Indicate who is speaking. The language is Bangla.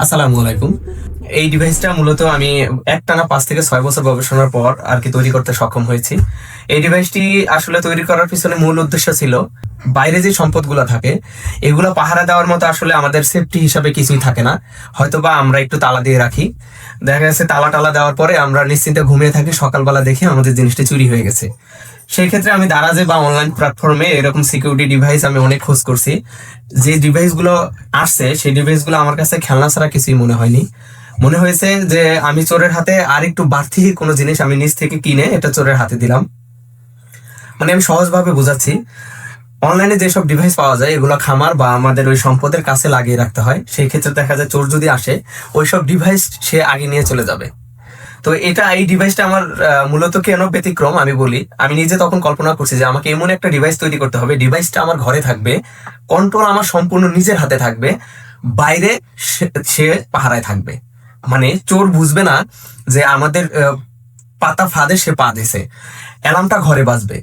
Speaker 1: আসসালামু আলাইকুম। এই ডিভাইসটা মূলত আমি একটানা 5 থেকে 6 বছর গবেষণার পর আর কি তৈরি করতে সক্ষম হয়েছি। এই ডিভাইসটি আসলে তৈরি করার পিছনে মূল উদ্দেশ্য ছিল বাইরে যে সম্পদগুলো থাকে এগুলো পাহারা দেওয়ার মতো আসলে আমাদের সেফটি হিসাবে কিছুই থাকে না। হয়তোবা আমরা একটু তালা দিয়ে রাখি, দেখা গেছে তালা টালা দেওয়ার পরে আমরা নিশ্চিন্তে ঘুমিয়ে থাকি, সকালবেলা দেখি আমাদের জিনিসটা চুরি হয়ে গেছে। সেই ক্ষেত্রে আমি দারাজে বা অনলাইন প্ল্যাটফর্মে এরকম সিকিউরিটি ডিভাইস আমি অনেক খোঁজ করছি। যে ডিভাইসগুলো আসছে সেই ডিভাইসগুলো আমার কাছে খেলনা ছাড়া কিছুই মনে হয়নি। মনে হয়েছে যে আমি চোরের হাতে আর একটু বাড়তি কোনো জিনিস আমি নিজ থেকে কিনে এটা চোরের হাতে দিলাম। মানে আমি সহজভাবে বোঝাচ্ছি, অনলাইনে যেসব ডিভাইস পাওয়া যায় এগুলো খামার বা আমাদের ওই সম্পদের কাছে লাগিয়ে রাখতে হয়। সেই ক্ষেত্রে দেখা যায় চোর যদি আসে ওইসব ডিভাইস সে আগে নিয়ে চলে যাবে। তো এই ডিভাইসটা আমার মূলত কেন ব্যতিক্রম আমি বলি। আমি নিজে তখন কল্পনা করছি যে আমাকে এমন একটা ডিভাইস তৈরি করতে হবে, ডিভাইসটা আমার ঘরে থাকবে, কন্ট্রোল আমার সম্পূর্ণ নিজের হাতে থাকবে, বাইরে সে পাহারায় থাকবে। মানে চোর বুঝবে না যে আমাদের পাতা ফাঁদে সে পা দিছে, অ্যালার্মটা ঘরে বাজবে।